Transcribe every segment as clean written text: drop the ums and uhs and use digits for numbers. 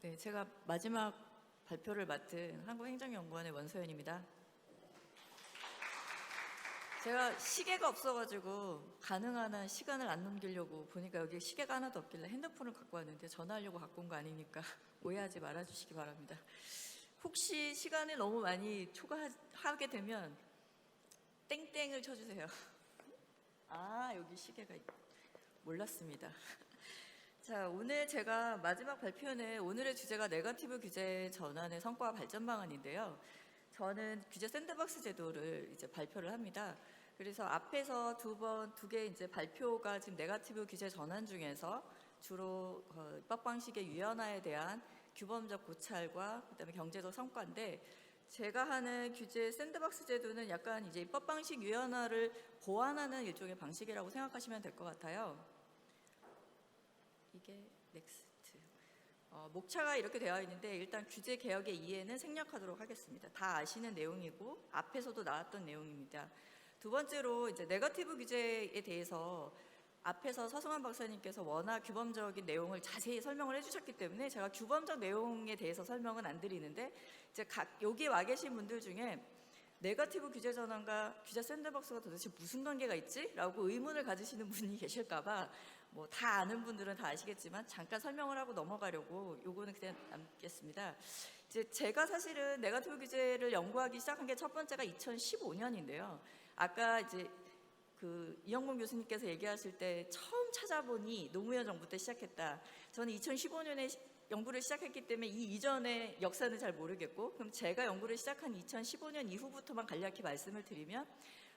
네, 제가 마지막 발표를 맡은 한국행정연구원의 원서연입니다. 제가 시계가 없어가지고 가능한 한 시간을 안 넘기려고 보니까 여기 시계가 하나도 없길래 핸드폰을 갖고 왔는데 전화하려고 갖고 온 거 아니니까 오해하지 말아주시기 바랍니다. 혹시 시간을 너무 많이 초과하게 되면 땡땡을 쳐주세요. 아, 여기 시계가 몰랐습니다. 자, 오늘 제가 마지막 발표는 오늘의 주제가 네거티브 규제 전환의 성과 발전 방안인데요. 저는 규제 샌드박스 제도를 이제 발표를 합니다. 그래서 앞에서 두 개 이제 발표가 지금 네거티브 규제 전환 중에서 주로 입법 방식의 유연화에 대한 규범적 고찰과 그다음에 경제적 성과인데, 제가 하는 규제 샌드박스 제도는 약간 이제 입법 방식 유연화를 보완하는 일종의 방식이라고 생각하시면 될 것 같아요. 이게 넥스트. 목차가 이렇게 되어 있는데 일단 규제 개혁의 이해는 생략하도록 하겠습니다. 다 아시는 내용이고 앞에서도 나왔던 내용입니다. 두 번째로 이제 네거티브 규제에 대해서 앞에서 서승환 박사님께서 워낙 규범적인 내용을 자세히 설명을 해주셨기 때문에 제가 규범적 내용에 대해서 설명은 안 드리는데, 이제 여기 와 계신 분들 중에 네거티브 규제 전환과 규제 샌드박스가 도대체 무슨 관계가 있지? 라고 의문을 가지시는 분이 계실까봐 뭐 다 아는 분들은 다 아시겠지만 잠깐 설명을 하고 넘어가려고 요거는 그냥 남겠습니다. 이제 제가 사실은 네거티브 규제를 연구하기 시작한 게 첫 번째가 2015년인데요. 아까 이제 이영봉 교수님께서 얘기하실 때 처음 찾아보니 노무현 정부 때 시작했다. 저는 2015년에 연구를 시작했기 때문에 이 이전의 역사는 잘 모르겠고, 그럼 제가 연구를 시작한 2015년 이후부터만 간략히 말씀을 드리면,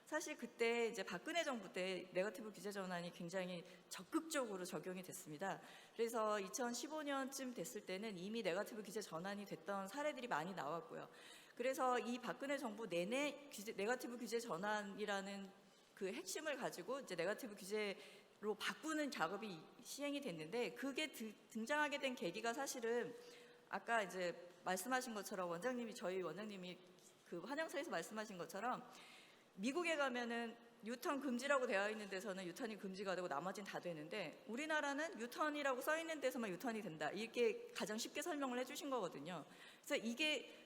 사실 그때 이제 박근혜 정부 때 네거티브 규제 전환이 굉장히 적극적으로 적용이 됐습니다. 그래서 2015년쯤 됐을 때는 이미 네거티브 규제 전환이 됐던 사례들이 많이 나왔고요. 그래서 이 박근혜 정부 내내 네거티브 규제 전환이라는 그 핵심을 가지고 이제 네거티브 규제로 바꾸는 작업이 시행이 됐는데, 그게 등장하게 된 계기가 사실은 아까 이제 말씀하신 것처럼 저희 원장님이 그 환영사에서 말씀하신 것처럼 미국에 가면은 유턴 금지라고 되어 있는 데서는 유턴이 금지가 되고 나머지는 다 되는데, 우리나라는 유턴이라고 써 있는 데서만 유턴이 된다. 이렇게 가장 쉽게 설명을 해주신 거거든요. 그래서 이게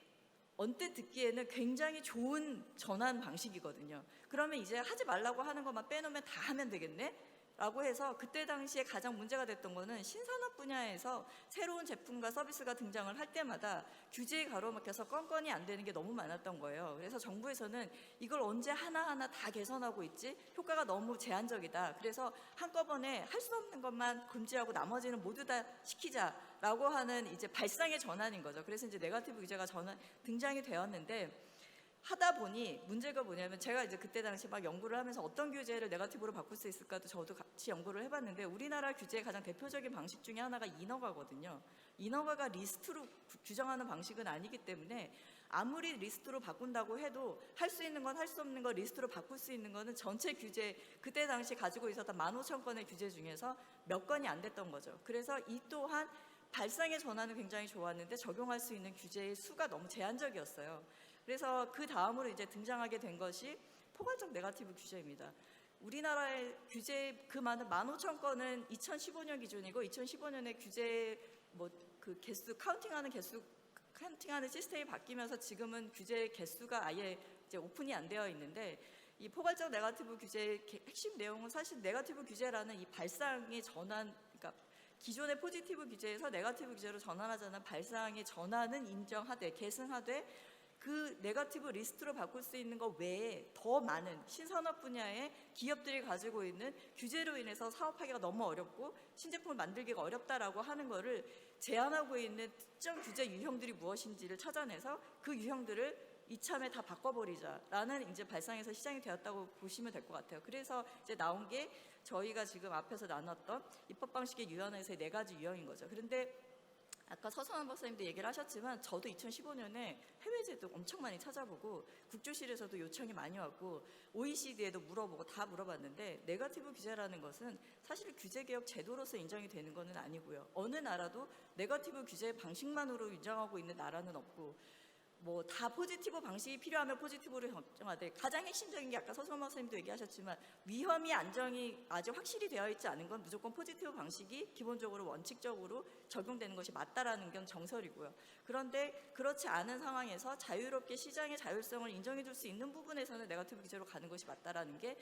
언뜻 듣기에는 굉장히 좋은 전환 방식이거든요. 그러면 이제 하지 말라고 하는 것만 빼놓으면 다 하면 되겠네? 라고 해서 그때 당시에 가장 문제가 됐던 거는 신산업 분야에서 새로운 제품과 서비스가 등장을 할 때마다 규제에 가로막혀서 건건이 안 되는 게 너무 많았던 거예요. 그래서 정부에서는 이걸 언제 하나하나 다 개선하고 있지? 효과가 너무 제한적이다. 그래서 한꺼번에 할 수 없는 것만 금지하고 나머지는 모두 다 시키자라고 하는 이제 발상의 전환인 거죠. 그래서 이제 네거티브 규제가 등장이 되었는데, 하다 보니 문제가 뭐냐면, 제가 이제 그때 당시 막 연구를 하면서 어떤 규제를 네거티브로 바꿀 수 있을까도 저도 같이 연구를 해봤는데, 우리나라 규제의 가장 대표적인 방식 중에 하나가 인허가거든요. 인허가가 리스트로 규정하는 방식은 아니기 때문에 아무리 리스트로 바꾼다고 해도 할 수 있는 건 할 수 없는 거 리스트로 바꿀 수 있는 거는 전체 규제, 그때 당시 가지고 있었던 15,000건의 규제 중에서 몇 건이 안 됐던 거죠. 그래서 이 또한 발상의 전환은 굉장히 좋았는데 적용할 수 있는 규제의 수가 너무 제한적이었어요. 그래서 그 다음으로 이제 등장하게 된 것이 포괄적 네거티브 규제입니다. 우리나라의 규제 그 많은 15,000건은 2015년 기준이고, 2015년에 규제 그 개수 카운팅하는 시스템이 바뀌면서 지금은 규제 개수가 아예 이제 오픈이 안 되어 있는데, 이 포괄적 네거티브 규제의 핵심 내용은 사실 네거티브 규제라는 이 발상의 전환, 그러니까 기존의 포지티브 규제에서 네거티브 규제로 전환하자는 발상의 전환은 인정하되 계승하되, 그 네거티브 리스트로 바꿀 수 있는 것 외에 더 많은 신산업 분야의 기업들이 가지고 있는 규제로 인해서 사업하기가 너무 어렵고 신제품을 만들기가 어렵다라고 하는 거를 제한하고 있는 특정 규제 유형들이 무엇인지를 찾아내서 그 유형들을 이참에 다 바꿔버리자라는 이제 발상에서 시작이 되었다고 보시면 될 것 같아요. 그래서 이제 나온 게 저희가 지금 앞에서 나눴던 입법 방식의 유연화에서의 4가지 유형인 거죠. 그런데 아까 서성환 박사님도 얘기를 하셨지만, 저도 2015년에 해외제도 엄청 많이 찾아보고 국조실에서도 요청이 많이 왔고 OECD에도 물어보고 다 물어봤는데, 네거티브 규제라는 것은 사실 규제개혁 제도로서 인정이 되는 것은 아니고요. 어느 나라도 네거티브 규제 방식만으로 인정하고 있는 나라는 없고, 뭐 다 포지티브 방식이 필요하면 포지티브로 결정하되 가장 핵심적인 게 아까 서성만 선생님도 얘기하셨지만 위험이 안정이 아주 확실히 되어 있지 않은 건 무조건 포지티브 방식이 기본적으로 원칙적으로 적용되는 것이 맞다라는 건 정설이고요. 그런데 그렇지 않은 상황에서 자유롭게 시장의 자율성을 인정해 줄 수 있는 부분에서는 네거티브 규제로 가는 것이 맞다라는 게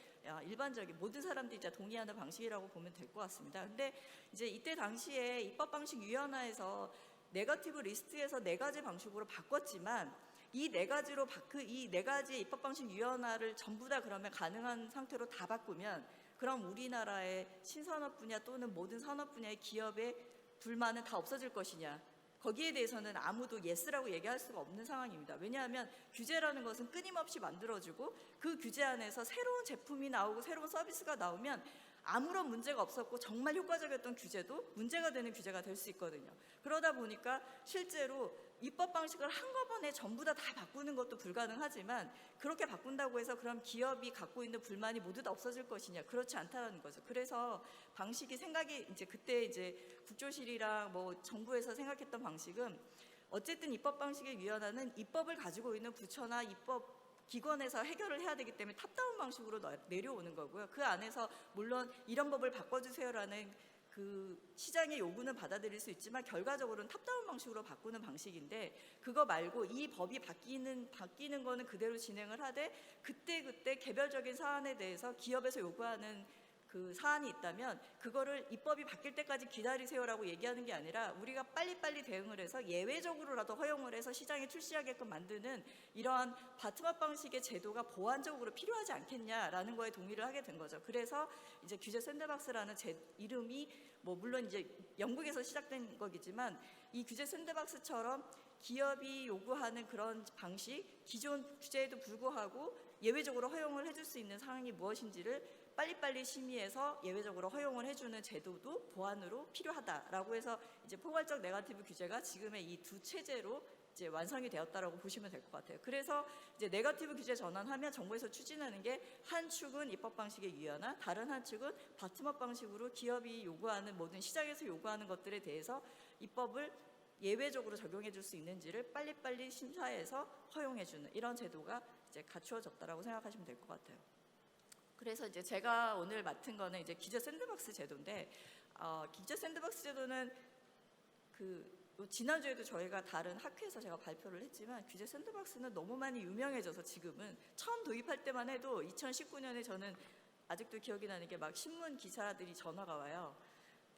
일반적인 모든 사람들이 이제 동의하는 방식이라고 보면 될 것 같습니다. 근데 이제 이때 당시에 입법 방식 위원회에서 네거티브 리스트에서 4가지 방식으로 바꿨지만 이 4가지로 이 4가지 입법 방식 위원회를 전부 다 그러면 가능한 상태로 다 바꾸면 그럼 우리나라의 신산업 분야 또는 모든 산업 분야의 기업의 불만은 다 없어질 것이냐? 거기에 대해서는 아무도 예스라고 얘기할 수가 없는 상황입니다. 왜냐하면 규제라는 것은 끊임없이 만들어지고 그 규제 안에서 새로운 제품이 나오고 새로운 서비스가 나오면 아무런 문제가 없었고 정말 효과적이었던 규제도 문제가 되는 규제가 될 수 있거든요. 그러다 보니까 실제로 입법 방식을 한꺼번에 전부 다 바꾸는 것도 불가능하지만 그렇게 바꾼다고 해서 그럼 기업이 갖고 있는 불만이 모두 다 없어질 것이냐? 그렇지 않다는 거죠. 그래서 방식이 생각이 이제 그때 이제 국조실이랑 뭐 정부에서 생각했던 방식은 어쨌든 입법 방식의 위원회는 입법을 가지고 있는 부처나 입법 기관에서 해결을 해야 되기 때문에 탑다운 방식으로 내려오는 거고요. 그 안에서 물론 이런 법을 바꿔주세요라는 그 시장의 요구는 받아들일 수 있지만 결과적으로는 탑다운 방식으로 바꾸는 방식인데 그거 말고 이 법이 바뀌는 거는 그대로 진행을 하되 그때 개별적인 사안에 대해서 기업에서 요구하는 그 사안이 있다면 그거를 입법이 바뀔 때까지 기다리세요라고 얘기하는 게 아니라 우리가 빨리빨리 대응을 해서 예외적으로라도 허용을 해서 시장에 출시하게끔 만드는 이러한 바텀업 방식의 제도가 보완적으로 필요하지 않겠냐라는 거에 동의를 하게 된 거죠. 그래서 이제 규제 샌드박스라는 제 이름이 뭐 물론 이제 영국에서 시작된 거겠지만 이 규제 샌드박스처럼 기업이 요구하는 그런 방식, 기존 규제에도 불구하고 예외적으로 허용을 해줄 수 있는 사항이 무엇인지를 빨리빨리 심의해서 예외적으로 허용을 해주는 제도도 보완으로 필요하다라고 해서 이제 포괄적 네거티브 규제가 지금의 이 두 체제로 이제 완성이 되었다라고 보시면 될 것 같아요. 그래서 이제 네거티브 규제 전환하면 정부에서 추진하는 게 한 축은 입법 방식의 유연화, 다른 한 축은 바텀업 방식으로 기업이 요구하는 모든 시장에서 요구하는 것들에 대해서 입법을 예외적으로 적용해 줄 수 있는지를 빨리빨리 심사해서 허용해 주는 이런 제도가 이제 갖추어졌다라고 생각하시면 될 것 같아요. 그래서 이제 제가 오늘 맡은 거는 이제 규제 샌드박스 제도인데 규제 샌드박스 제도는 지난주에도 저희가 다른 학회에서 제가 발표를 했지만 규제 샌드박스는 너무 많이 유명해져서 지금은 처음 도입할 때만 해도 2019년에 저는 아직도 기억이 나는 게 막 신문 기사들이 전화가 와요.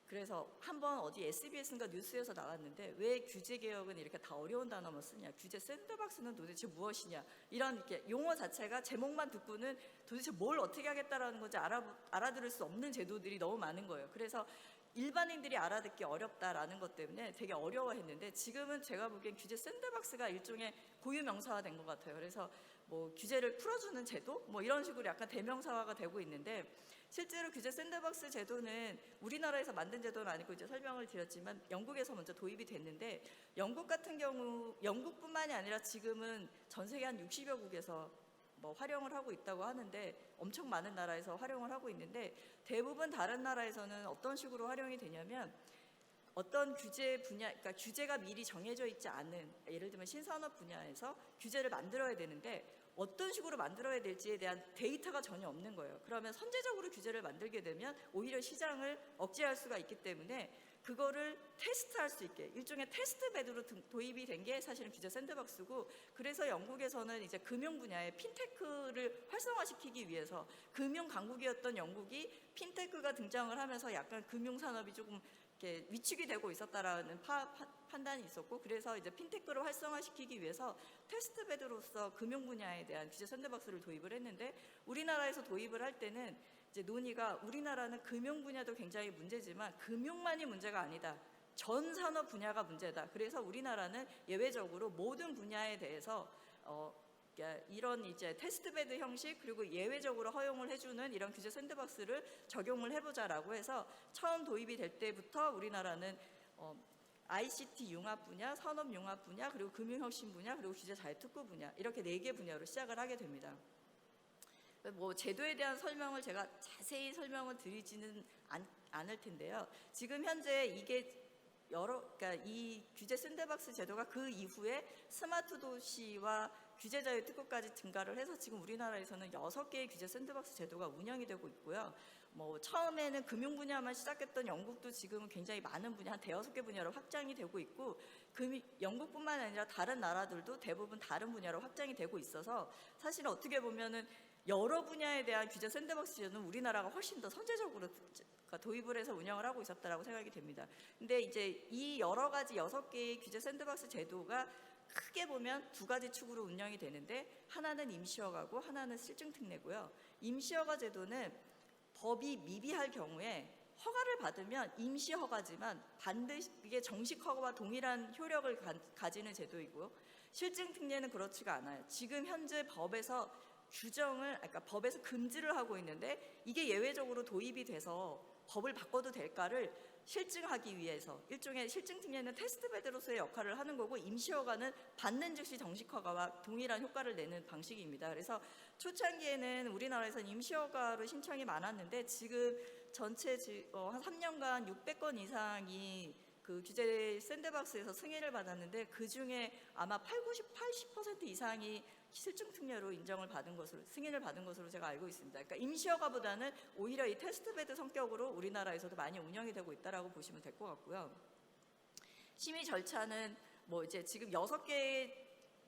그래서 한번 어디 SBS인가 뉴스에서 나왔는데 왜 규제 개혁은 이렇게 다 어려운 단어만 쓰냐, 규제 샌드박스는 도대체 무엇이냐, 이런 이렇게 용어 자체가 제목만 듣고는 도대체 뭘 어떻게 하겠다라는 건지 알아들을 수 없는 제도들이 너무 많은 거예요. 그래서 일반인들이 알아듣기 어렵다라는 것 때문에 되게 어려워했는데 지금은 제가 보기엔 규제 샌드박스가 일종의 고유 명사화된 것 같아요. 그래서 뭐 규제를 풀어주는 제도 뭐 이런 식으로 약간 대명사화가 되고 있는데 실제로 규제 샌드박스 제도는 우리나라에서 만든 제도는 아니고 이제 설명을 드렸지만 영국에서 먼저 도입이 됐는데 영국 같은 경우 영국뿐만이 아니라 지금은 전 세계 한 60여 국에서 뭐 활용을 하고 있다고 하는데 엄청 많은 나라에서 활용을 하고 있는데 대부분 다른 나라에서는 어떤 식으로 활용이 되냐면 어떤 규제 분야, 그러니까 규제가 미리 정해져 있지 않은 예를 들면 신산업 분야에서 규제를 만들어야 되는데 어떤 식으로 만들어야 될지에 대한 데이터가 전혀 없는 거예요. 그러면 선제적으로 규제를 만들게 되면 오히려 시장을 억제할 수가 있기 때문에 그거를 테스트할 수 있게 일종의 테스트 베드로 도입이 된 게 사실은 규제 샌드박스고 그래서 영국에서는 이제 금융 분야에 핀테크를 활성화시키기 위해서 금융 강국이었던 영국이 핀테크가 등장을 하면서 약간 금융 산업이 조금 이렇게 위축이 되고 있었다라는 판단이 있었고 그래서 이제 핀테크를 활성화시키기 위해서 테스트베드로서 금융 분야에 대한 규제 샌드박스를 도입을 했는데 우리나라에서 도입을 할 때는 이제 논의가 우리나라는 금융 분야도 굉장히 문제지만 금융만이 문제가 아니다. 전 산업 분야가 문제다. 그래서 우리나라는 예외적으로 모든 분야에 대해서 이런 이제 테스트베드 형식 그리고 예외적으로 허용을 해주는 이런 규제 샌드박스를 적용을 해보자라고 해서 처음 도입이 될 때부터 우리나라는 ICT 융합 분야, 산업 융합 분야, 그리고 금융혁신 분야, 그리고 규제 자유특구 분야 이렇게 4개 분야로 시작을 하게 됩니다. 뭐 제도에 대한 설명을 제가 자세히 설명을 드리지는 않을 텐데요. 지금 현재 이게 그러니까 이 규제 샌드박스 제도가 그 이후에 스마트 도시와 규제 자유 특구까지 증가를 해서 지금 우리나라에서는 6개의 규제 샌드박스 제도가 운영이 되고 있고요. 뭐 처음에는 금융 분야만 시작했던 영국도 지금은 굉장히 많은 분야, 한 대여섯 개 분야로 확장이 되고 있고, 영국뿐만 아니라 다른 나라들도 대부분 다른 분야로 확장이 되고 있어서 사실 어떻게 보면은 여러 분야에 대한 규제 샌드박스 제도는 우리나라가 훨씬 더 선제적으로 도입을 해서 운영을 하고 있었다라고 생각이 됩니다. 근데 이제 이 여러 가지 6개의 규제 샌드박스 제도가 크게 보면 두 가지 축으로 운영이 되는데, 하나는 임시허가고 하나는 실증특례고요. 임시허가 제도는 법이 미비할 경우에 허가를 받으면 임시허가지만 반드시 이게 정식허가와 동일한 효력을 가지는 제도이고요. 실증특례는 그렇지가 않아요. 지금 현재 법에서 그러니까 법에서 금지를 하고 있는데, 이게 예외적으로 도입이 돼서 법을 바꿔도 될까를 실증하기 위해서, 일종의 실증특례는 테스트베드로서의 역할을 하는 거고, 임시허가는 받는 즉시 정식허가와 동일한 효과를 내는 방식입니다. 그래서 초창기에는 우리나라에서는 임시허가로 신청이 많았는데, 지금 전체 한 3년간 600건 이상이 그 규제 샌드박스에서 승인을 받았는데, 그 중에 아마 80% 이상이 실증특례로 인정을 받은 것으로, 승인을 받은 것으로 제가 알고 있습니다. 그러니까 임시허가보다는 오히려 이 테스트베드 성격으로 우리나라에서도 많이 운영이 되고 있다라고 보시면 될 것 같고요. 심의 절차는 뭐 이제 지금 6개의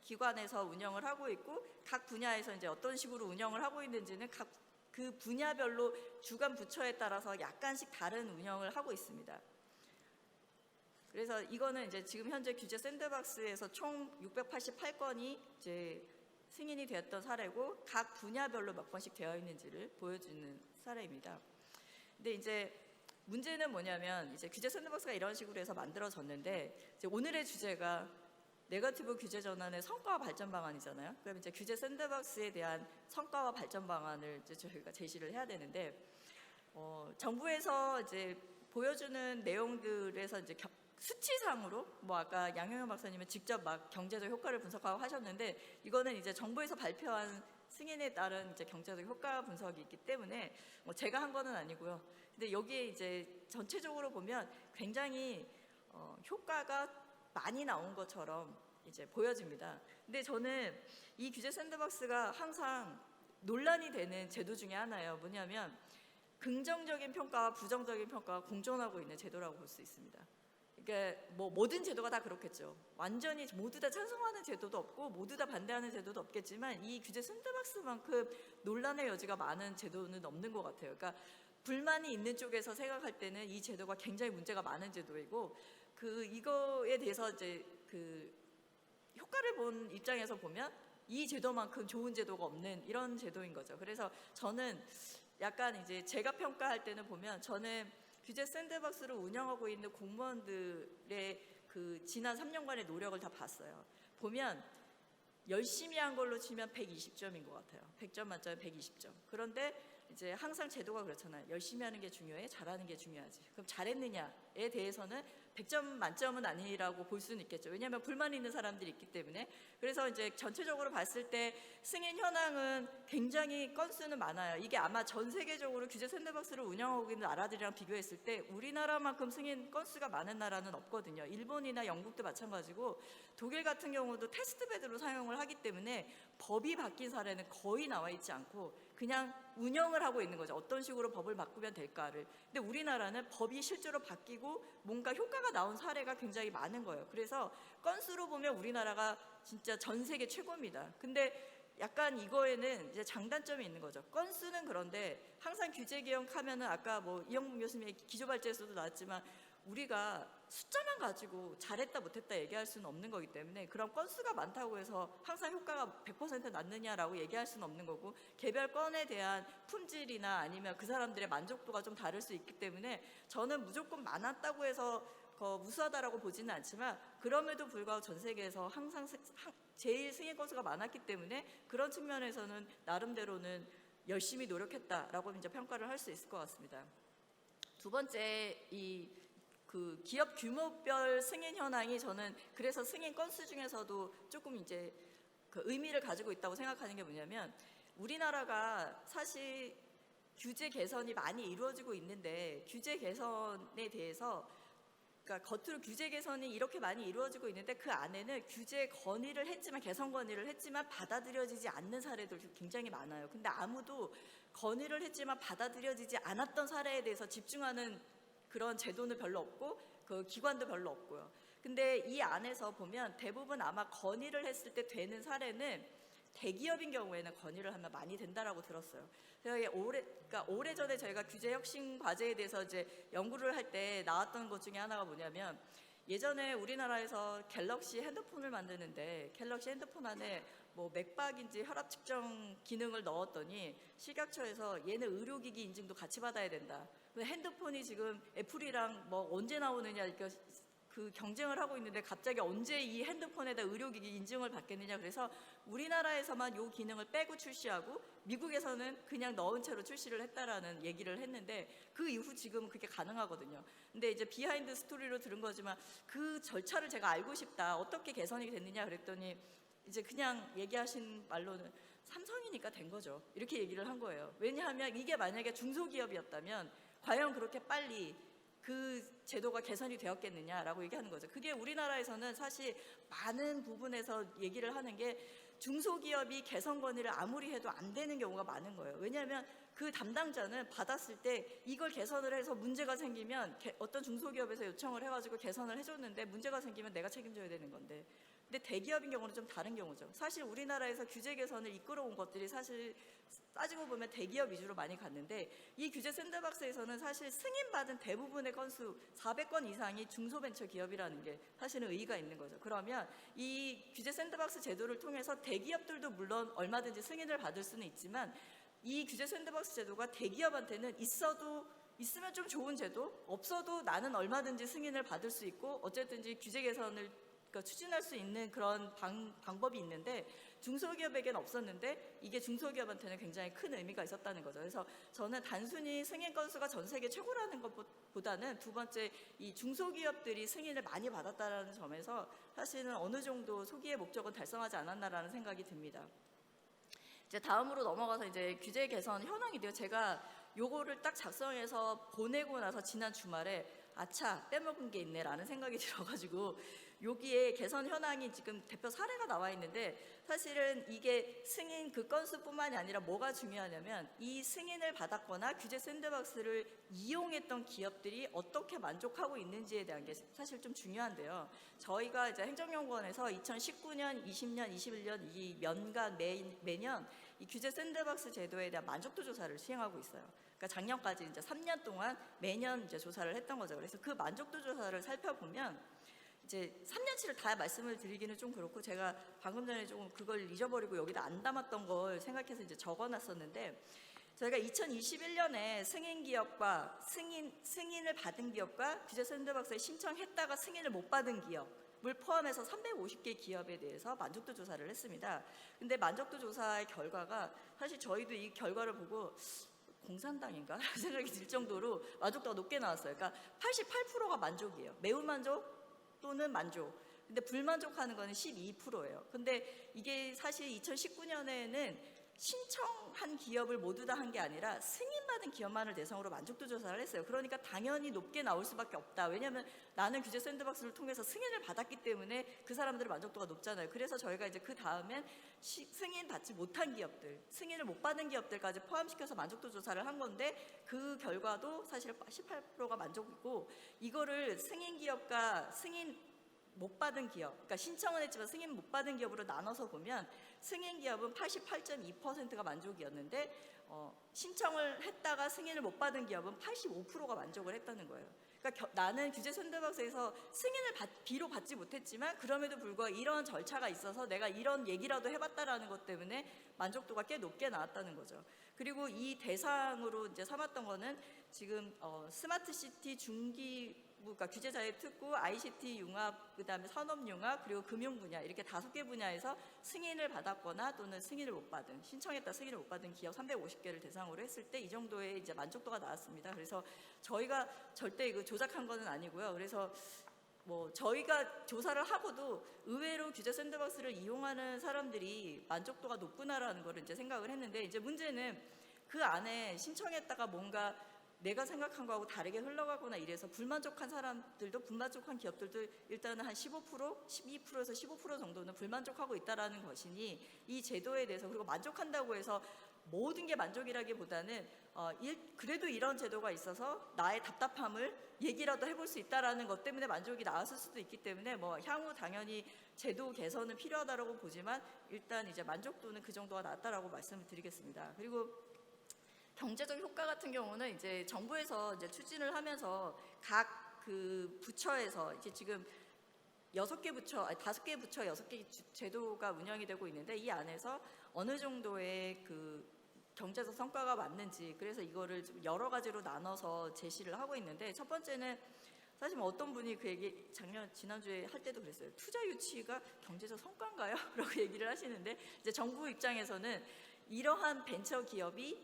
기관에서 운영을 하고 있고, 각 분야에서 이제 어떤 식으로 운영을 하고 있는지는 각 그 분야별로 주관 부처에 따라서 약간씩 다른 운영을 하고 있습니다. 그래서 이거는 이제 지금 현재 규제 샌드박스에서 총 688건이 이제 승인이 되었던 사례고, 각 분야별로 몇 건씩 되어 있는지를 보여주는 사례입니다. 근데 이제 문제는 뭐냐면, 이제 규제 샌드박스가 이런 식으로 해서 만들어졌는데, 이제 오늘의 주제가 네거티브 규제 전환의 성과와 발전 방안이잖아요. 그럼 이제 규제 샌드박스에 대한 성과와 발전 방안을 이제 저희가 제시를 해야 되는데, 정부에서 이제 보여주는 내용들에서 이제 수치상으로, 뭐 아까 양형현 박사님은 직접 막 경제적 효과를 분석하고 하셨는데, 이거는 이제 정부에서 발표한 승인에 따른 이제 경제적 효과 분석이 있기 때문에 뭐 제가 한 거는 아니고요. 근데 여기에 이제 전체적으로 보면 굉장히 효과가 많이 나온 것처럼 이제 보여집니다. 근데 저는 이 규제 샌드박스가 항상 논란이 되는 제도 중에 하나예요. 뭐냐면 긍정적인 평가와 부정적인 평가가 공존하고 있는 제도라고 볼 수 있습니다. 그러니까 뭐 모든 제도가 다 그렇겠죠. 완전히 모두 다 찬성하는 제도도 없고 모두 다 반대하는 제도도 없겠지만, 이 규제 샌드박스만큼 논란의 여지가 많은 제도는 없는 것 같아요. 그러니까 불만이 있는 쪽에서 생각할 때는 이 제도가 굉장히 문제가 많은 제도이고, 이거에 대해서 이제 효과를 본 입장에서 보면 이 제도만큼 좋은 제도가 없는 이런 제도인 거죠. 그래서 저는 약간 이제 제가 평가할 때는 보면, 저는 규제 샌드박스를 운영하고 있는 공무원들의 그 지난 3년간의 노력을 다 봤어요. 보면 열심히 한 걸로 치면 120점인 것 같아요. 100점 만점에 120점. 그런데 이제 항상 제도가 그렇잖아요. 열심히 하는 게 중요해, 잘하는 게 중요하지. 그럼 잘했느냐에 대해서는 100점 만점은 아니라고 볼 수는 있겠죠. 왜냐하면 불만이 있는 사람들이 있기 때문에. 그래서 이제 전체적으로 봤을 때 승인 현황은 굉장히 건수는 많아요. 이게 아마 전 세계적으로 규제 샌드박스를 운영하고 있는 나라들이랑 비교했을 때 우리나라만큼 승인 건수가 많은 나라는 없거든요. 일본이나 영국도 마찬가지고, 독일 같은 경우도 테스트베드로 사용을 하기 때문에 법이 바뀐 사례는 거의 나와 있지 않고 그냥 운영을 하고 있는 거죠. 어떤 식으로 법을 바꾸면 될까를. 근데 우리나라는 법이 실제로 바뀌고 뭔가 효과가 나온 사례가 굉장히 많은 거예요. 그래서 건수로 보면 우리나라가 진짜 전 세계 최고입니다. 근데 약간 이거에는 이제 장단점이 있는 거죠. 건수는 그런데 항상 규제 개혁하면은, 아까 뭐 이영문 교수님의 기조발제에서도 나왔지만, 우리가 숫자만 가지고 잘했다 못했다 얘기할 수는 없는 거기 때문에, 그럼 건수가 많다고 해서 항상 효과가 100% 났느냐라고 얘기할 수는 없는 거고, 개별 건에 대한 품질이나 아니면 그 사람들의 만족도가 좀 다를 수 있기 때문에, 저는 무조건 많았다고 해서 무수하다라고 보지는 않지만, 그럼에도 불구하고 전 세계에서 항상 제일 승인 건수가 많았기 때문에 그런 측면에서는 나름대로는 열심히 노력했다라고 이제 평가를 할 수 있을 것 같습니다. 두 번째, 기업 규모별 승인 현황이, 저는 그래서 승인 건수 중에서도 조금 이제 의미를 가지고 있다고 생각하는 게 뭐냐면, 우리나라가 사실 규제 개선이 많이 이루어지고 있는데, 규제 개선에 대해서 그러니까 겉으로 규제 개선이 이렇게 많이 이루어지고 있는데 그 안에는 규제 건의를 했지만 개선 건의를 했지만 받아들여지지 않는 사례도 굉장히 많아요. 근데 아무도 건의를 했지만 받아들여지지 않았던 사례에 대해서 집중하는 그런 제도는 별로 없고 그 기관도 별로 없고요. 근데 이 안에서 보면 대부분 아마 건의를 했을 때 되는 사례는 대기업인 경우에는 건의를 하면 많이 된다라고 들었어요. 그래서 그러니까 오래전에 저희가 규제 혁신 과제에 대해서 이제 연구를 할 때 나왔던 것 중에 하나가 뭐냐면 예전에 우리나라에서 갤럭시 핸드폰을 만드는데 갤럭시 핸드폰 안에 뭐 맥박인지 혈압 측정 기능을 넣었더니 식약처에서 얘는 의료기기 인증도 같이 받아야 된다. 핸드폰이 지금 애플이랑 뭐 언제 나오느냐 이렇게 그 경쟁을 하고 있는데 갑자기 언제 이 핸드폰에다 의료기기 인증을 받겠느냐. 그래서 우리나라에서만 이 기능을 빼고 출시하고 미국에서는 그냥 넣은 채로 출시를 했다라는 얘기를 했는데 그 이후 지금 그게 가능하거든요. 근데 이제 비하인드 스토리로 들은 거지만 그 절차를 제가 알고 싶다. 어떻게 개선이 됐느냐 그랬더니 이제 그냥 얘기하신 말로는 삼성이니까 된 거죠. 이렇게 얘기를 한 거예요. 왜냐하면 이게 만약에 중소기업이었다면 과연 그렇게 빨리 그 제도가 개선이 되었겠느냐라고 얘기하는 거죠. 그게 우리나라에서는 사실 많은 부분에서 얘기를 하는 게 중소기업이 개선 건의를 아무리 해도 안 되는 경우가 많은 거예요. 왜냐하면 그 담당자는 받았을 때 이걸 개선을 해서 문제가 생기면 어떤 중소기업에서 요청을 해가지고 개선을 해줬는데 문제가 생기면 내가 책임져야 되는 건데, 근데 대기업인 경우는 좀 다른 경우죠. 사실 우리나라에서 규제 개선을 이끌어온 것들이 사실 따지고 보면 대기업 위주로 많이 갔는데 이 규제 샌드박스에서는 사실 승인받은 대부분의 건수 400건 이상이 중소벤처기업이라는 게 사실은 의의가 있는 거죠. 그러면 이 규제 샌드박스 제도를 통해서 대기업들도 물론 얼마든지 승인을 받을 수는 있지만 이 규제 샌드박스 제도가 대기업한테는 있으면 좀 좋은 제도, 없어도 나는 얼마든지 승인을 받을 수 있고 어쨌든지 규제 개선을 추진할 수 있는 그런 방법이 있는데 중소기업에게는 없었는데 이게 중소기업한테는 굉장히 큰 의미가 있었다는 거죠. 그래서 저는 단순히 승인 건수가 전 세계 최고라는 것보다는 두 번째 이 중소기업들이 승인을 많이 받았다는 점에서 사실은 어느 정도 소기의 목적은 달성하지 않았나라는 생각이 듭니다. 이제 다음으로 넘어가서 이제 규제 개선 현황인데요. 제가 요거를 딱 작성해서 보내고 나서 지난 주말에 아차 빼먹은 게 있네라는 생각이 들어가지고 여기에 개선 현황이 지금 대표 사례가 나와 있는데 사실은 이게 승인 그 건수뿐만이 아니라 뭐가 중요하냐면 이 승인을 받았거나 규제 샌드박스를 이용했던 기업들이 어떻게 만족하고 있는지에 대한 게 사실 좀 중요한데요. 저희가 이제 행정연구원에서 2019년, 20년, 21년 이 연간 매년 이 규제 샌드박스 제도에 대한 만족도 조사를 시행하고 있어요. 그러니까 작년까지 이제 3년 동안 매년 이제 조사를 했던 거죠. 그래서 그 만족도 조사를 살펴보면 이제 3년치를 다 말씀을 드리기는 좀 그렇고 제가 방금 전에 조금 그걸 잊어버리고 여기다 안 담았던 걸 생각해서 이제 적어놨었는데 저희가 2021년에 승인 기업과 승인을 받은 기업과 규제 샌드박스에 신청했다가 승인을 못 받은 기업을 포함해서 350개 기업에 대해서 만족도 조사를 했습니다. 근데 만족도 조사의 결과가 사실 저희도 이 결과를 보고 공산당인가? 생각이 들 정도로 만족도가 높게 나왔어요. 그러니까 88%가 만족이에요. 매우 만족 또는 만족. 근데 불만족하는 거는 12%예요. 근데 이게 사실 2019년에는 신청한 기업을 모두 다 한 게 아니라 승인받은 기업만을 대상으로 만족도 조사를 했어요. 그러니까 당연히 높게 나올 수밖에 없다. 왜냐하면 나는 규제 샌드박스를 통해서 승인을 받았기 때문에 그 사람들의 만족도가 높잖아요. 그래서 저희가 이제 그 다음엔 승인 받지 못한 기업들, 승인을 못 받은 기업들까지 포함시켜서 만족도 조사를 한 건데 그 결과도 사실 18%가 만족이고 이거를 승인 기업과 승인 못 받은 기업, 그러니까 신청은 했지만 승인 못 받은 기업으로 나눠서 보면 승인 기업은 88.2%가 만족이었는데 신청을 했다가 승인을 못 받은 기업은 85%가 만족을 했다는 거예요. 그러니까 나는 규제 샌드박스에서 승인을 비록 받지 못했지만 그럼에도 불구하고 이런 절차가 있어서 내가 이런 얘기라도 해봤다라는 것 때문에 만족도가 꽤 높게 나왔다는 거죠. 그리고 이 대상으로 이제 삼았던 거는 지금 스마트시티 그러니까 규제자의 특구, ICT 융합, 그다음에 산업 융합, 그리고 금융 분야 이렇게 5개 분야에서 승인을 받았거나 또는 승인을 못 받은 신청했다 승인을 못 받은 기업 350개를 대상으로 했을 때 이 정도의 이제 만족도가 나왔습니다. 그래서 저희가 절대 이거 조작한 거는 아니고요. 그래서 뭐 저희가 조사를 하고도 의외로 규제 샌드박스를 이용하는 사람들이 만족도가 높구나라는 걸 이제 생각을 했는데 이제 문제는 그 안에 신청했다가 뭔가 내가 생각한 거하고 다르게 흘러가거나 이래서 불만족한 사람들도, 불만족한 기업들도 일단은 한 15%, 12%에서 15% 정도는 불만족하고 있다라는 것이니, 이 제도에 대해서, 그리고 만족한다고 해서 모든 게 만족이라기보다는 그래도 이런 제도가 있어서 나의 답답함을 얘기라도 해볼 수 있다라는 것 때문에 만족이 나왔을 수도 있기 때문에, 뭐 향후 당연히 제도 개선은 필요하다라고 보지만 일단 이제 만족도는 그 정도가 낮다라고 말씀을 드리겠습니다. 그리고 경제적 효과 같은 경우는 이제 정부에서 이제 추진을 하면서 각 그 부처에서 이제 지금 6개 부처, 아니 5개 부처, 6개 제도가 운영이 되고 있는데, 이 안에서 어느 정도의 그 경제적 성과가 맞는지, 그래서 이거를 좀 여러 가지로 나눠서 제시를 하고 있는데, 첫 번째는 사실 뭐 어떤 분이 그 얘기 지난주에 할 때도 그랬어요. 투자 유치가 경제적 성과인가요? 라고 얘기를 하시는데, 이제 정부 입장에서는 이러한 벤처 기업이,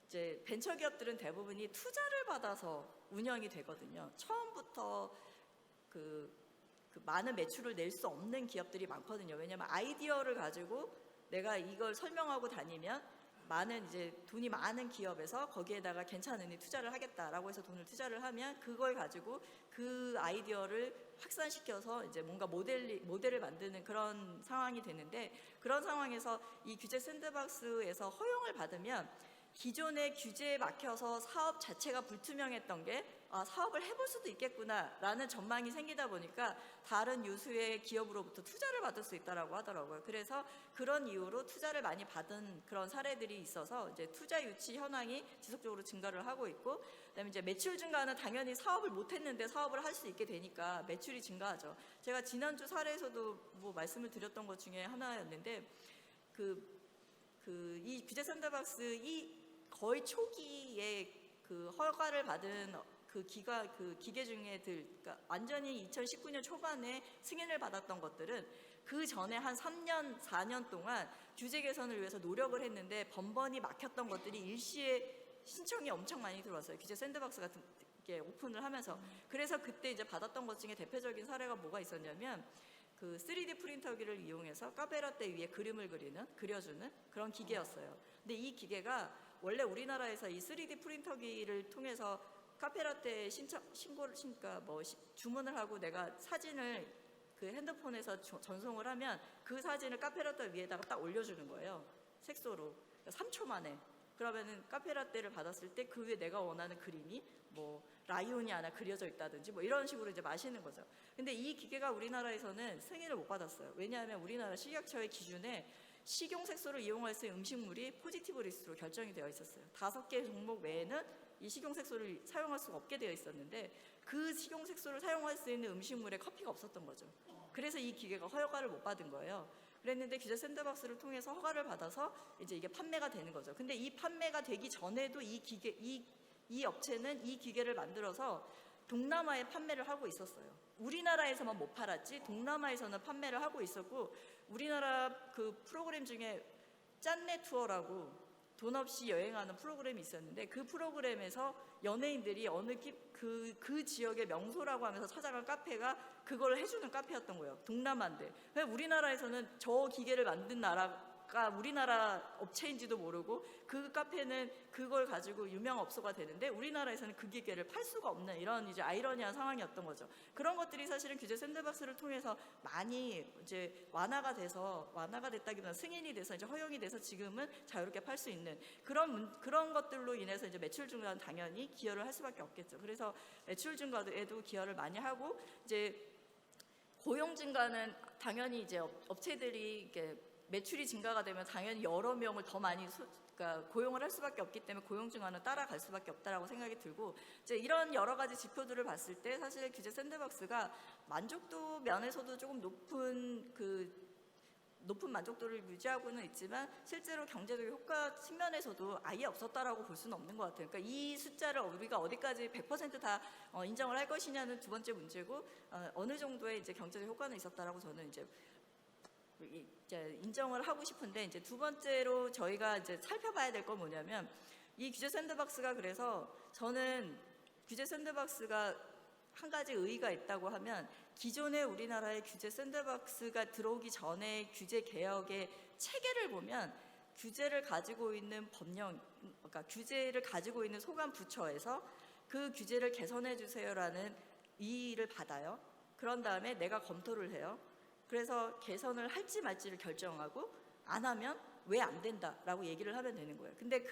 이제 벤처 기업들은 대부분이 투자를 받아서 운영이 되거든요. 처음부터 그 많은 매출을 낼 수 없는 기업들이 많거든요. 왜냐하면 아이디어를 가지고 내가 이걸 설명하고 다니면 많은 이제 돈이 많은 기업에서 거기에다가 괜찮으니 투자를 하겠다라고 해서 돈을 투자를 하면 그걸 가지고 그 아이디어를 확산시켜서 이제 뭔가 모델을 만드는 그런 상황이 되는데, 그런 상황에서 이 규제 샌드박스에서 허용을 받으면 기존의 규제에 막혀서 사업 자체가 불투명했던 게 사업을 해볼 수도 있겠구나라는 전망이 생기다 보니까 다른 유수의 기업으로부터 투자를 받을 수 있다라고 하더라고요. 그래서 그런 이유로 투자를 많이 받은 그런 사례들이 있어서 이제 투자 유치 현황이 지속적으로 증가를 하고 있고, 그다음에 이제 매출 증가는 당연히 사업을 못했는데 사업을 할 수 있게 되니까 매출이 증가하죠. 제가 지난주 사례에서도 뭐 말씀을 드렸던 것 중에 하나였는데, 이 규제 샌드박스 이 거의 초기에 그 허가를 받은 그 기계 중에들, 그러니까 완전히 2019년 초반에 승인을 받았던 것들은 그 전에 한 3년, 4년 동안 규제 개선을 위해서 노력을 했는데 번번이 막혔던 것들이 일시에 신청이 엄청 많이 들어왔어요. 규제 샌드박스 같은 게 오픈을 하면서. 그래서 그때 이제 받았던 것 중에 대표적인 사례가 뭐가 있었냐면, 그 3D 프린터기를 이용해서 카페라떼 위에 그림을 그려주는 그런 기계였어요. 근데 이 기계가 원래 우리나라에서 이 3D 프린터기를 통해서 카페라떼 주문을 하고 내가 사진을 그 핸드폰에서 전송을 하면 그 사진을 카페라떼 위에다가 딱 올려주는 거예요. 색소로. 3초 만에. 그러면은 카페라떼를 받았을 때 그 위에 내가 원하는 그림이 뭐 라이온이 하나 그려져 있다든지 뭐 이런 식으로 이제 마시는 거죠. 근데 이 기계가 우리나라에서는 승인을 못 받았어요. 왜냐하면 우리나라 식약처의 기준에 식용 색소를 이용할 수 있는 음식물이 포지티브 리스트로 결정이 되어 있었어요. 5개 종목 외에는 이 식용 색소를 사용할 수가 없게 되어 있었는데, 그 식용 색소를 사용할 수 있는 음식물에 커피가 없었던 거죠. 그래서 이 기계가 허가를 못 받은 거예요. 그랬는데 규제 샌드박스를 통해서 허가를 받아서 이제 이게 판매가 되는 거죠. 근데 이 판매가 되기 전에도 이 업체는 이 기계를 만들어서 동남아에 판매를 하고 있었어요. 우리나라에서만 못 팔았지 동남아에서는 판매를 하고 있었고, 우리나라 그 프로그램 중에 짠내 투어라고 돈 없이 여행하는 프로그램이 있었는데, 그 프로그램에서 연예인들이 어느 그 지역의 명소라고 하면서 찾아간 카페가 그걸 해주는 카페였던 거예요. 동남아인데. 우리나라에서는 저 기계를 만든 나라가 우리나라 업체인지도 모르고 그 카페는 그걸 가지고 유명 업소가 되는데 우리나라에서는 그 기계를 팔 수가 없는 이런 이제 아이러니한 상황이었던 거죠. 그런 것들이 사실은 규제 샌드박스를 통해서 많이 이제 완화가 됐다기보다 승인이 돼서 이제 허용이 돼서 지금은 자유롭게 팔 수 있는 그런 것들로 인해서 이제 매출 증가는 당연히 기여를 할 수밖에 없겠죠. 그래서 매출 증가에도 기여를 많이 하고, 이제 고용 증가는 당연히 이제 업체들이 이렇게 매출이 증가가 되면 당연히 여러 명을 더 많이 그러니까 고용을 할 수밖에 없기 때문에 고용 증가는 따라갈 수밖에 없다라고 생각이 들고, 이제 이런 여러 가지 지표들을 봤을 때 사실 규제 샌드박스가 만족도 면에서도 조금 높은 만족도를 유지하고는 있지만 실제로 경제적 효과 측면에서도 아예 없었다라고 볼 수는 없는 것 같아요. 그러니까 이 숫자를 우리가 어디까지 100%다 인정을 할 것이냐는 두 번째 문제고, 어느 정도의 이제 경제적 효과는 있었다라고 저는 이제 인정을 하고 싶은데, 이제 두 번째로 저희가 이제 살펴봐야 될 건 뭐냐면, 이 규제 샌드박스가, 그래서 저는 규제 샌드박스가 한 가지 의의가 있다고 하면, 기존의 우리나라의 규제 샌드박스가 들어오기 전에 규제 개혁의 체계를 보면 규제를 가지고 있는 그러니까 규제를 가지고 있는 소관 부처에서 그 규제를 개선해 주세요라는 이의를 받아요. 그런 다음에 내가 검토를 해요. 그래서 개선을 할지 말지를 결정하고 안 하면 왜 안 된다라고 얘기를 하면 되는 거예요. 근데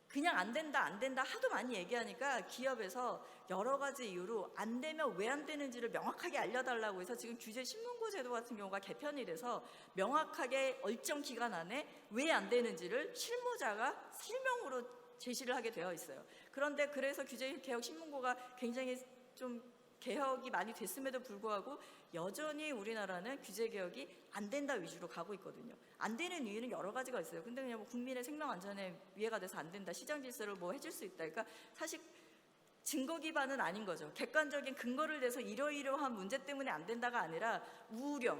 그냥 안 된다 하도 많이 얘기하니까 기업에서 여러 가지 이유로 안 되면 왜 안 되는지를 명확하게 알려달라고 해서 지금 규제 신문고 제도 같은 경우가 개편이 돼서 명확하게 일정 기간 안에 왜 안 되는지를 실무자가 실명으로 제시를 하게 되어 있어요. 그런데 그래서 규제 개혁 신문고가 굉장히 좀 개혁이 많이 됐음에도 불구하고 여전히 우리나라는 규제 개혁이 안 된다 위주로 가고 있거든요. 안 되는 이유는 여러 가지가 있어요. 근데 그냥 뭐 국민의 생명 안전에 위해가 돼서 안 된다, 시장 질서를 뭐 해줄 수 있다. 그러니까 사실 증거 기반은 아닌 거죠. 객관적인 근거를 대서 이러이러한 문제 때문에 안 된다가 아니라 우려,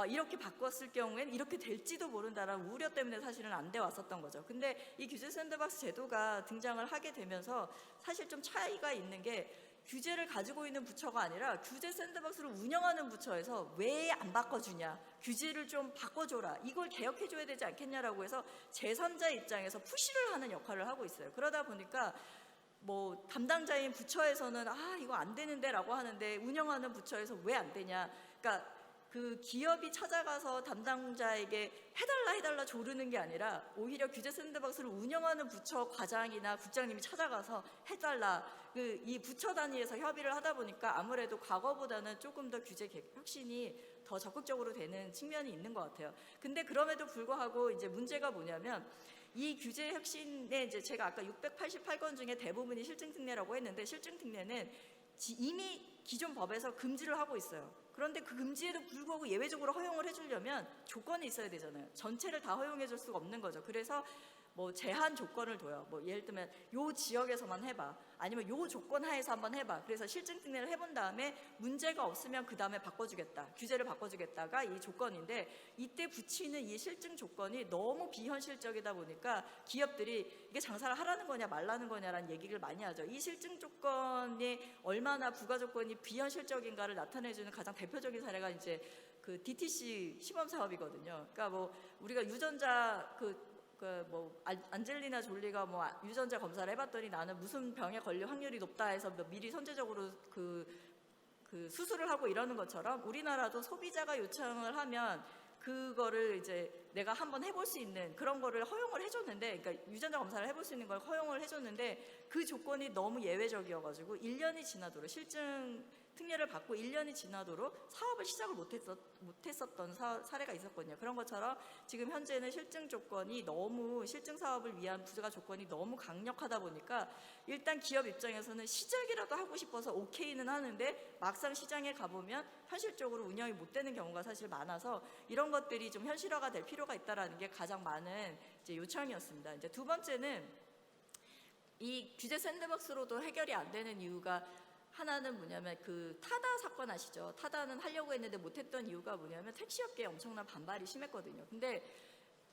이렇게 바꿨을 경우에는 이렇게 될지도 모른다라는 우려 때문에 사실은 안 돼 왔었던 거죠. 근데 이 규제 샌드박스 제도가 등장을 하게 되면서 사실 좀 차이가 있는 게 규제를 가지고 있는 부처가 아니라 규제 샌드박스를 운영하는 부처에서 왜 안 바꿔주냐, 규제를 좀 바꿔줘라, 이걸 개혁해줘야 되지 않겠냐라고 해서 제3자 입장에서 푸시를 하는 역할을 하고 있어요. 그러다 보니까 뭐 담당자인 부처에서는 이거 안 되는데 라고 하는데 운영하는 부처에서 왜 안 되냐, 그러니까 그 기업이 찾아가서 담당자에게 해달라 조르는 게 아니라 오히려 규제 샌드박스를 운영하는 부처 과장이나 국장님이 찾아가서 해달라, 이 부처 단위에서 협의를 하다 보니까 아무래도 과거보다는 조금 더 규제 혁신이 더 적극적으로 되는 측면이 있는 것 같아요. 근데 그럼에도 불구하고 이제 문제가 뭐냐면 이 규제 혁신에 이제 제가 아까 688건 중에 대부분이 실증특례라고 했는데 실증특례는 이미 기존 법에서 금지를 하고 있어요. 그런데 그 금지에도 불구하고 예외적으로 허용을 해주려면 조건이 있어야 되잖아요. 전체를 다 허용해 줄 수가 없는 거죠. 그래서 뭐 제한 조건을 둬요. 뭐 예를 들면 요 지역에서만 해봐, 아니면 요 조건 하에서 한번 해봐. 그래서 실증특례를 해본 다음에 문제가 없으면 그 다음에 바꿔주겠다, 규제를 바꿔주겠다가 이 조건인데, 이때 붙이는 이 실증 조건이 너무 비현실적이다 보니까 기업들이 이게 장사를 하라는 거냐 말라는 거냐라는 얘기를 많이 하죠. 이 실증 조건이 얼마나 부가 조건이 비현실적인가를 나타내주는 가장 대표적인 사례가 이제 그 DTC 시범 사업이거든요. 그러니까 뭐 우리가 유전자 뭐 안젤리나 졸리가 뭐 유전자 검사를 해봤더니 나는 무슨 병에 걸릴 확률이 높다 해서 미리 선제적으로 그 수술을 하고 이러는 것처럼 우리나라도 소비자가 요청을 하면 그거를 이제 내가 한번 해볼 수 있는 그런 거를 허용을 해줬는데, 그러니까 유전자 검사를 해볼 수 있는 걸 허용을 해줬는데 그 조건이 너무 예외적이어가지고 1년이 지나도록 실증 특례를 받고 1년이 지나도록 사업을 시작을 못했었던 사례가 있었거든요. 그런 것처럼 지금 현재는 실증 조건이 너무, 실증 사업을 위한 부가 조건이 너무 강력하다 보니까 일단 기업 입장에서는 시작이라도 하고 싶어서 오케이는 하는데 막상 시장에 가보면 현실적으로 운영이 못 되는 경우가 사실 많아서 이런 것들이 좀 현실화가 될 필요가 있다라는 게 가장 많은 이제 요청이었습니다. 이제 두 번째는 이 규제 샌드박스로도 해결이 안 되는 이유가 하나는 뭐냐면 그 타다 사건 아시죠? 타다는 하려고 했는데 못했던 이유가 뭐냐면 택시업계에 엄청난 반발이 심했거든요. 근데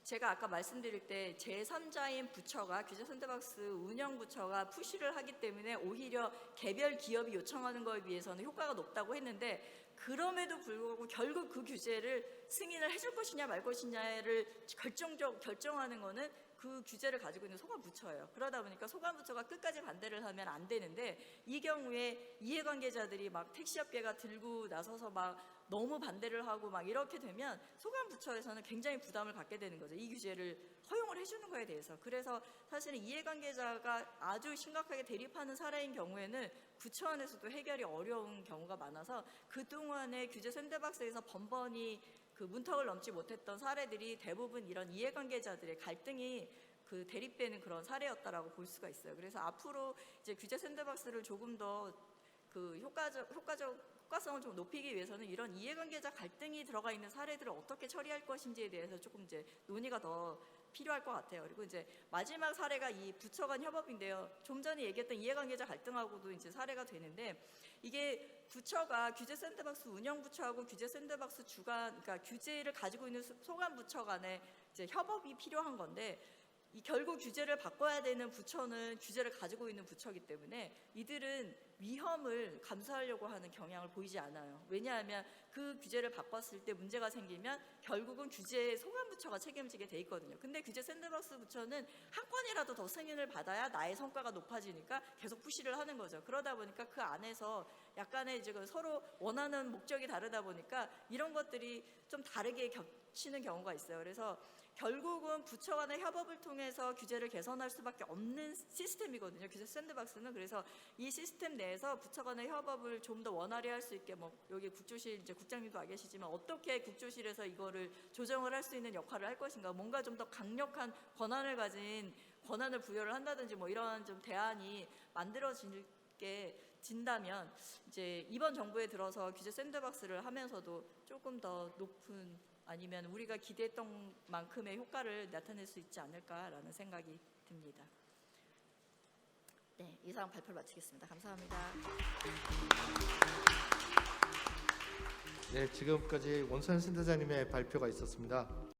제가 아까 말씀드릴 때 제3자인 부처가, 규제 샌드박스 운영 부처가 푸시를 하기 때문에 오히려 개별 기업이 요청하는 거에 비해서는 효과가 높다고 했는데, 그럼에도 불구하고 결국 그 규제를 승인을 해줄 것이냐 말 것이냐를 결정하는 거는 그 규제를 가지고 있는 소관부처예요. 그러다 보니까 소관부처가 끝까지 반대를 하면 안 되는데, 이 경우에 이해관계자들이 막 택시업계가 들고 나서서 막 너무 반대를 하고 막 이렇게 되면 소관부처에서는 굉장히 부담을 갖게 되는 거죠. 이 규제를 허용을 해주는 거에 대해서. 그래서 사실은 이해관계자가 아주 심각하게 대립하는 사례인 경우에는 부처 안에서도 해결이 어려운 경우가 많아서 그동안의 규제 샌드박스에서 번번이 그 문턱을 넘지 못했던 사례들이 대부분 이런 이해관계자들의 갈등이 그 대립되는 그런 사례였다라고 볼 수가 있어요. 그래서 앞으로 이제 규제 샌드박스를 조금 더 그 효과성을 좀 높이기 위해서는 이런 이해관계자 갈등이 들어가 있는 사례들을 어떻게 처리할 것인지에 대해서 조금 이제 논의가 더 필요할 것 같아요. 그리고 이제 마지막 사례가 이 부처 간 협업인데요. 좀 전에 얘기했던 이해관계자 갈등하고도 이제 사례가 되는데, 이게 부처가 규제 샌드박스 운영 부처하고 규제 샌드박스 주관, 그러니까 규제를 가지고 있는 소관 부처 간에 이제 협업이 필요한 건데, 이 결국 규제를 바꿔야 되는 부처는 규제를 가지고 있는 부처이기 때문에 이들은 위험을 감수하려고 하는 경향을 보이지 않아요. 왜냐하면 그 규제를 바꿨을 때 문제가 생기면 결국은 규제 소관 부처가 책임지게 돼 있거든요. 근데 규제 샌드박스 부처는 한 건이라도 더 승인을 받아야 나의 성과가 높아지니까 계속 푸시를 하는 거죠. 그러다 보니까 그 안에서 약간의 이제 서로 원하는 목적이 다르다 보니까 이런 것들이 좀 다르게 겹치는 경우가 있어요. 그래서 결국은 부처 간의 협업을 통해서 규제를 개선할 수밖에 없는 시스템이거든요. 규제 샌드박스는. 그래서 이 시스템 내에서 부처 간의 협업을 좀 더 원활히 할 수 있게 뭐 여기 국조실 이제 국장님도 와 계시지만 어떻게 국조실에서 이거를 조정을 할 수 있는 역할을 할 것인가, 뭔가 좀 더 강력한 권한을 가진 권한을 부여를 한다든지 뭐 이런 좀 대안이 진다면 이제 이번 정부에 들어서 규제 샌드박스를 하면서도 조금 더 높은 아니면 우리가 기대했던 만큼의 효과를 나타낼 수 있지 않을까라는 생각이 듭니다. 네, 이상 발표를 마치겠습니다. 감사합니다. 네, 지금까지 원소연 센터장님의 발표가 있었습니다.